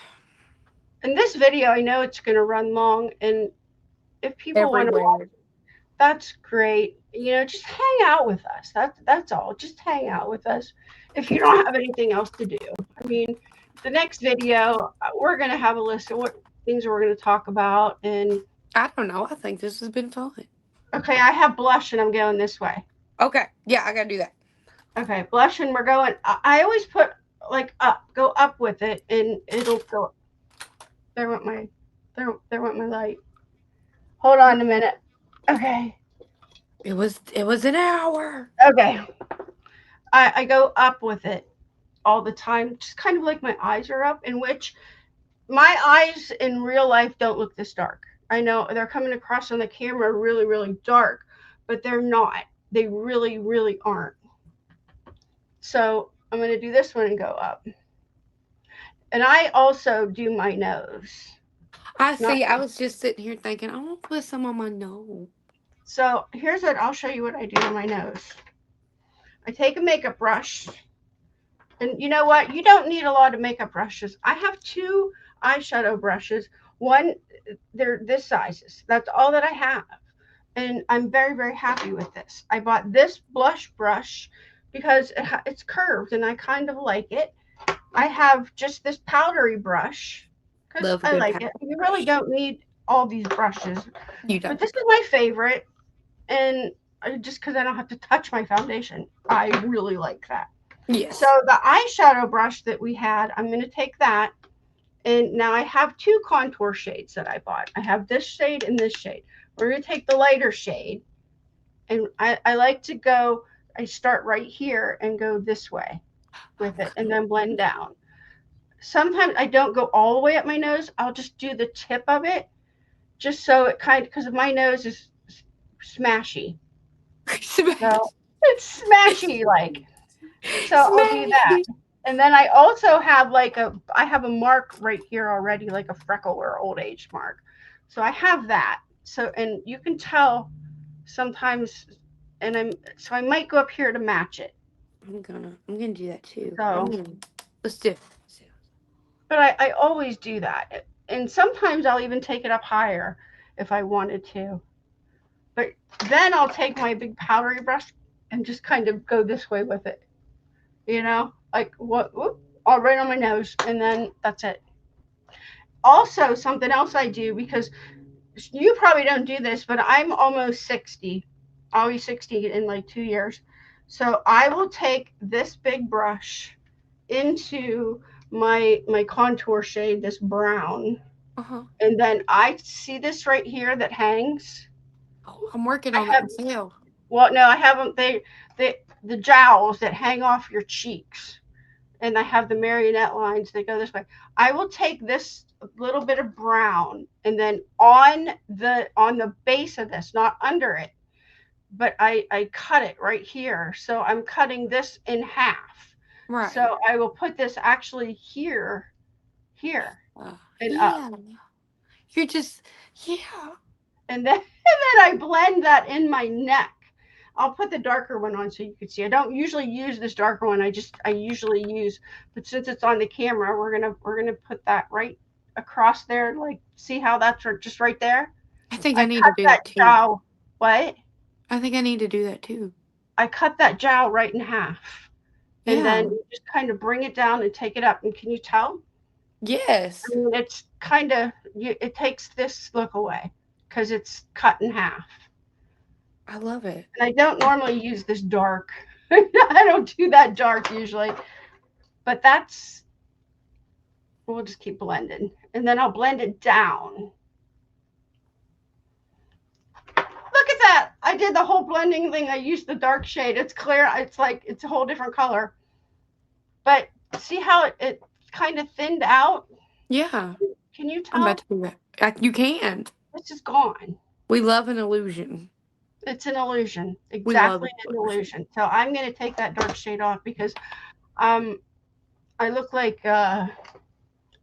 In this video, I know it's going to run long, and if people want to watch, everywhere. that's great. Just hang out with us. That's all. Just hang out with us. If you don't have anything else to do, I mean, the next video, we're going to have a list of what things we're going to talk about. And I don't know. I think this has been fun. okay, I have blush, and I'm going this way. Okay, yeah, I gotta do that. Okay, blush, and we're going. I always put like up, go up with it, and it'll go. There went my, there went my light. Hold on a minute. Okay. It was an hour. Okay. I go up with it all the time, just kind of like my eyes are up, in which my eyes in real life don't look this dark. I know they're coming across on the camera really, really dark, but they're not. They really, really aren't. So I'm going to do this one and go up. And I also do my nose. I Not see. I was just sitting here thinking, I want to put some on my nose. So here's what I'll show you what I do to my nose. I take a makeup brush. And you know what? You don't need a lot of makeup brushes. I have two eyeshadow brushes. One, they're this sizes. That's all that I have. And I'm very, very happy with this. I bought this blush brush because it's curved and I kind of like it. I have just this powdery brush because Love a I good like powder it. You really brush. don't need all these brushes, You but don't. this is my favorite. And just because I don't have to touch my foundation, I really like that. So Yes. the eyeshadow brush that we had, I'm going to take that. And now I have two contour shades that I bought. I have this shade and this shade. We're going to take the lighter shade. And I like to go, I start right here and go this way with it and then blend down. sometimes I don't go all the way up my nose. I'll just do the tip of it, just so it kind of, because my nose is smashy. So Smash. it's smashy like. So I'll do that. Smash. And then I also have I have a mark right here already, like a freckle or old age mark. So I have that. So, and you can tell sometimes, so I might go up here to match it. I'm gonna do that too. So, Let's do it. but I always do that. And sometimes I'll even take it up higher if I wanted to. But then I'll take my big powdery brush and just kind of go this way with it. Like what, whoop, all right on my nose, and then that's it. Also, something else I do, because you probably don't do this, but I'm almost 60. I'll be 60 in like 2 years. So I will take this big brush into my contour shade, this brown, and then I see this right here that hangs. Oh, I'm working I on have that myself. Well, no, I haven't. They the jowls that hang off your cheeks, and I have the marionette lines that go this way. I will take this little bit of brown, and then on the base of this, not under it, but I cut it right here. So I'm cutting this in half. Right. So I will put this actually here, and up. Yeah. You're just, yeah. And then I blend that in my neck. I'll put the darker one on so you can see. I don't usually use this darker one. I usually use, but since it's on the camera, we're gonna put that right across there. Like, see how that's just right there? I think I I need to cut do that that too. jowl. What? I think I need to do that too. I cut that jowl right in half, and Yeah. then just kind of bring it down and take it up. And can you tell? Yes. I mean, it's kind of it takes this look away because it's cut in half. I love it. And I don't normally use this dark. I don't do that dark usually, but we'll just keep blending. And then I'll blend it down. Look at that. I did the whole blending thing. I used the dark shade. It's clear. It's like it's a whole different color. But see how it kind of thinned out? Yeah. Can you I'm about tell? to do that. You can. This is gone. We love an illusion. It's an illusion. We love Exactly an an illusion. illusion. So I'm going to take that dark shade off because I look like an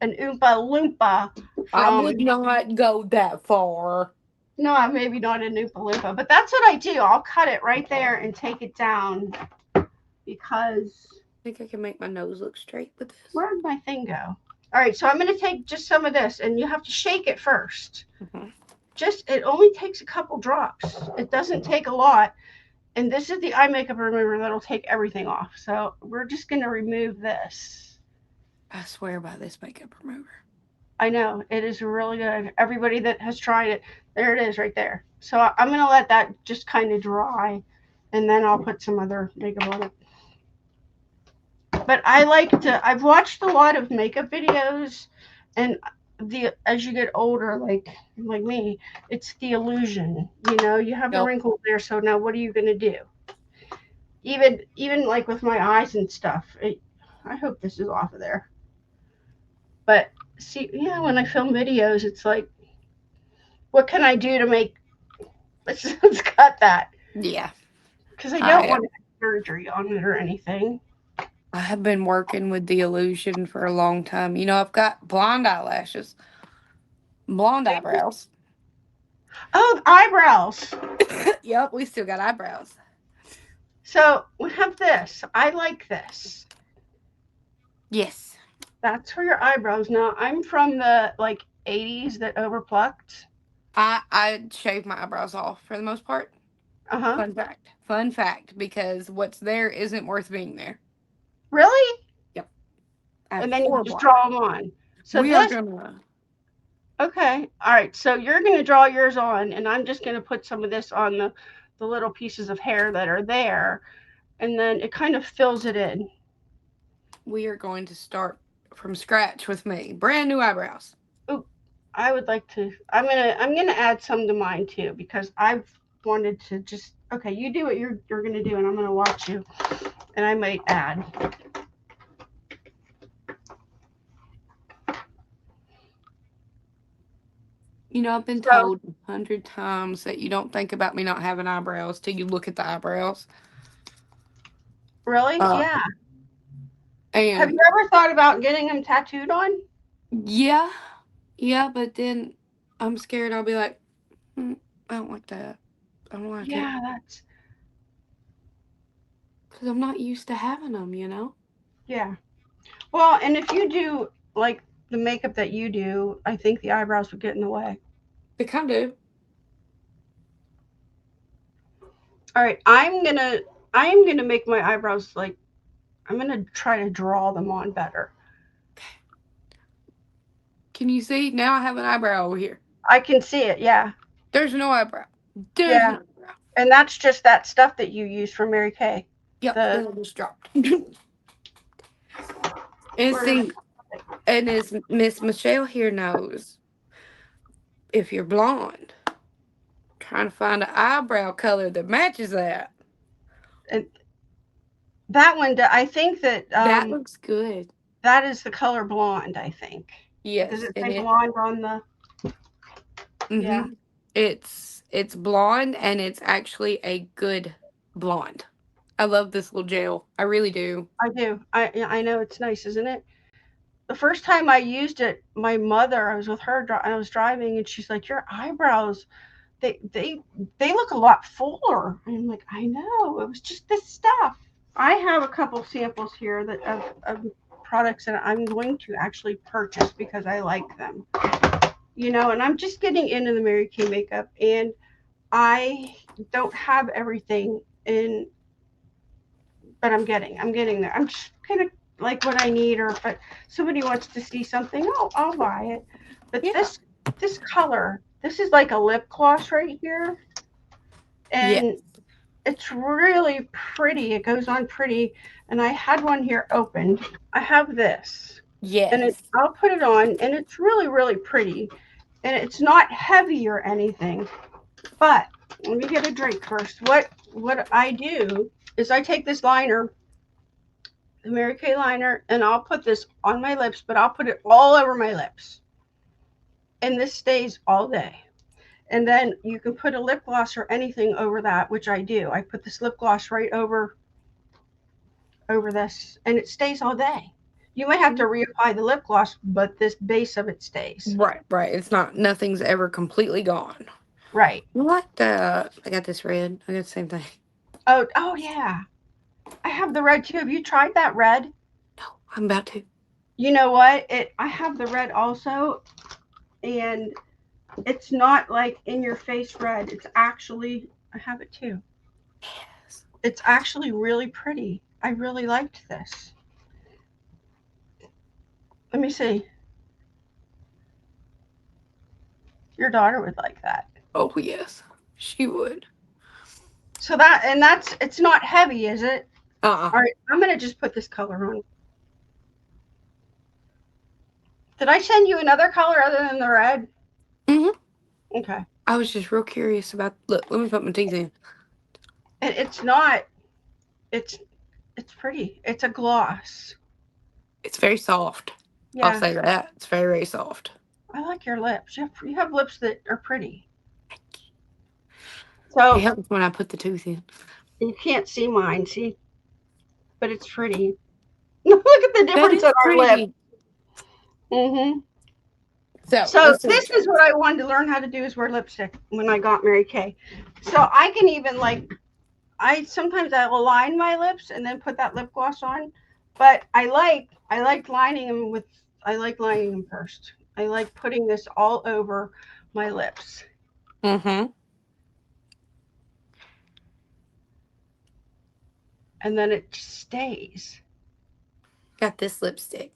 Oompa Loompa I from. would not go that far. No, maybe not an Oompa Loompa, but that's what I do. I'll cut it right there and take it down because. I think I can make my nose look straight with this. Where did my thing go? All right, so I'm going to take just some of this, and you have to shake it first. It only takes a couple drops. It doesn't take a lot. And this is the eye makeup remover that'll take everything off. So we're just going to remove this. I swear by this makeup remover. I know, it is really good. Everybody that has tried it, there it is right there. So I'm going to let that just kind of dry, and then I'll put some other makeup on it. But I've watched a lot of makeup videos, and as you get older, like me, it's the illusion. You have the wrinkles there, so now what are you going to do? Even like with my eyes and stuff. I hope this is off of there. But see, when I film videos, it's like, what can I do to make? Let's cut that. Yeah. Because I don't want to have surgery on it or anything. I have been working with the illusion for a long time. I've got blonde eyelashes, blonde eyebrows. Oh, eyebrows. Yep, we still got eyebrows. So we have this. I like this. Yes. That's for your eyebrows. Now, I'm from the 80s that overplucked. I shave my eyebrows off for the most part. Uh-huh. Fun fact, because what's there isn't worth being there. Really? Yep. And then you just draw them on. So we are gonna. Okay. All right. So you're going to draw yours on, and I'm just going to put some of this on the little pieces of hair that are there, and then it kind of fills it in. We are going to start from scratch with me. Brand new eyebrows. Ooh, I would like to. I'm gonna add some to mine too, because I've wanted to just. Okay, you do what you're going to do, and I'm going to watch you, and I might add. You know, I've been So told 100 times that you don't think about me not having eyebrows till you look at the eyebrows. really, Uh, yeah. Have you and ever thought about getting them tattooed on? yeah, yeah, but then I'm scared I'll be like, I don't like that. I don't like it. Yeah, that's Because I'm not used to having them, you know? yeah. Well, and if you do like the makeup that you do, I think the eyebrows would get in the way. They kind of do. All right, I'm gonna make my eyebrows like I'm gonna try to draw them on better. Can you see? Now I have an eyebrow over here. I can see it, yeah, There's no eyebrow. There's yeah, no eyebrow. and that's just that stuff that you use for Mary Kay. Yep, The that I just dropped. And where did I? see, and as Miss Michelle here knows, if you're blonde, trying to find an eyebrow color that matches that. And that one, I think that That looks good. that is the color blonde. I think. Does Yes, it and say it. blonde on the? Yeah, Mhm. It's blonde and it's actually a good blonde. I love this little gel. I really do. I do. I know it's nice, isn't it? The first time I used it, my mother, I was with her, I was driving, and she's like, "Your eyebrows, they they they look a lot fuller." And I'm like, "I know. It was just this stuff." I have a couple samples here of products that I'm going to actually purchase because I like them. And I'm just getting into the Mary Kay makeup, and I don't have everything in, but I'm getting there. I'm just kind of like what I need, or if somebody wants to see something, I'll buy it. But Yeah. this color, this is like a lip gloss right here, Yeah. and it's really pretty. It goes on pretty, and I had one here opened. I have this, and Yes. I'll put it on, and it's really really pretty, and it's not heavy or anything. But let me get a drink first. What I do is I take this liner, the Mary Kay liner, and I'll put this on my lips, but I'll put it all over my lips. And this stays all day. And then you can put a lip gloss or anything over that, which I do. I put this lip gloss right over this, and it stays all day. You might have to reapply the lip gloss, but this base of it stays. Right, right. It's not, nothing's ever completely gone. Right. What the? I got this red. I got the same thing. Oh yeah. I have the red too. Have you tried that red? No, I'm about to. You know what? I have the red also, and it's not like in your face red. It's actually, I have it too. Yes. It's actually really pretty. I really liked this. Let me see. Your daughter would like that. Oh, yes. She would. So it's not heavy, is it? Uh-uh. All right, I'm going to just put this color on. Did I send you another color other than the red? Mm-hmm. Okay. I was just real curious about, look, let me put my teeth in. It's not, it's, it's pretty. It's a gloss. It's very soft. I'll Yeah. say that. It's very, very soft. I like your lips. You have lips that are pretty. It So helps when I put the tooth in. you can't see mine, see? But it's pretty. Look at the That difference in is our lip. pretty. Mm-hmm. So, So let's see this what is what I wanted to learn how to do, is wear lipstick when I got Mary Kay. So I can even I sometimes I will line my lips and then put that lip gloss on, but I like lining them with I like lining them first. I like putting this all over my lips, Mm-hmm. and then it stays. Got this lipstick.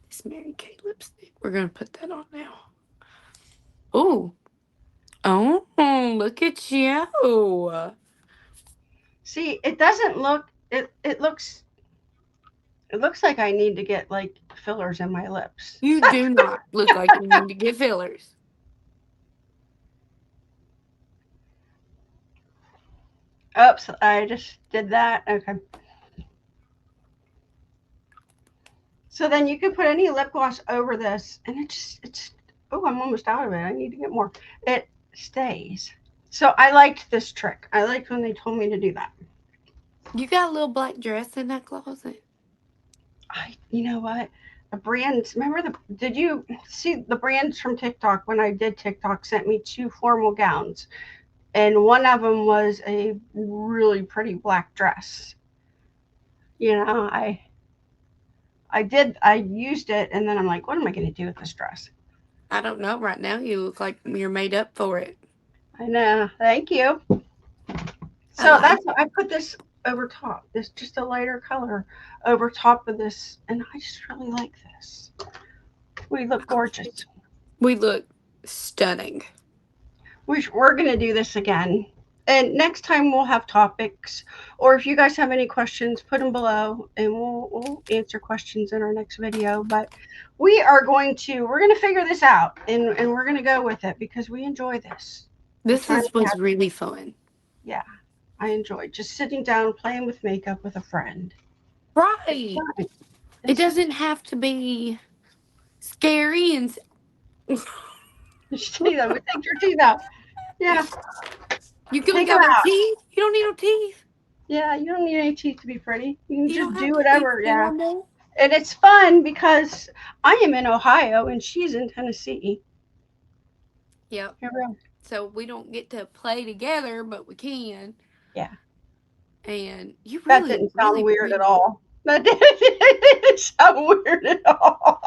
This Mary Kay lipstick. We're going to put that on now. Ooh. Oh, look at you. See, it doesn't look it looks like I need to get like fillers in my lips. You do not look like you need to get fillers. Oops, I just did that. Okay. So then you can put any lip gloss over this, and Oh, I'm almost out of it. I need to get more. It stays. So I liked this trick. I liked when they told me to do that. You got a little black dress in that closet. You know what? The brands, remember did you see the brands from TikTok when I did TikTok sent me two formal gowns, and one of them was a really pretty black dress. You know, I used it, and then I'm like, what am I going to do with this dress? I don't know. Right now, you look like you're made up for it. I know. Thank you. I So like that's I put this over top. This just a lighter color over top of this, and I just really like this. We look I like gorgeous. it. We look stunning. We're going to do this again. And next time we'll have topics, or if you guys have any questions, put them below, and we'll answer questions in our next video. But we're going to figure this out, and we're going to go with it because we enjoy this. We're This trying is to was have, really fun. yeah, I enjoy just sitting down playing with makeup with a friend. It's Right. fun. It It's doesn't have to be scary and see them. We take your teeth out. Yeah, you can take them got no out. teeth. You don't need no teeth. Yeah, you don't need any teeth to be pretty. You can You don't just have do to be whatever. Yeah. formal. And it's fun because I am in Ohio and she's in Tennessee. Yep. Here we go. So we don't get to play together, but we can. Yeah, And you that really, didn't sound really weird at pretty. all. That didn't sound weird at all.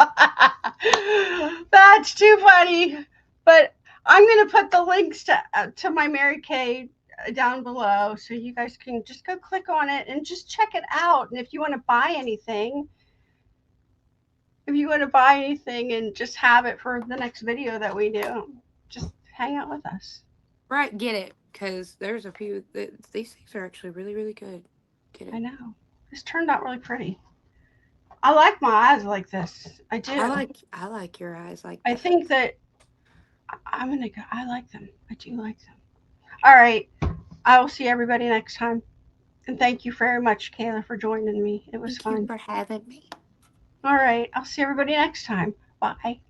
That's too funny. But I'm going to put the links to my Mary Kay down below so you guys can just go click on it and just check it out. And if you want to buy anything, and just have it for the next video that we do, just hang out with us. Right, get it. Because there's a few, these things are actually really, really good. Get I it. know. This turned out really pretty. I like my eyes like this. I do. I like your eyes like I that. think that I'm gonna go. I like them. I do like them. All right. I will see everybody next time. And thank you very much, Kayla, for joining me. It was Thank you fun. for having me. All right. I'll see everybody next time. Bye.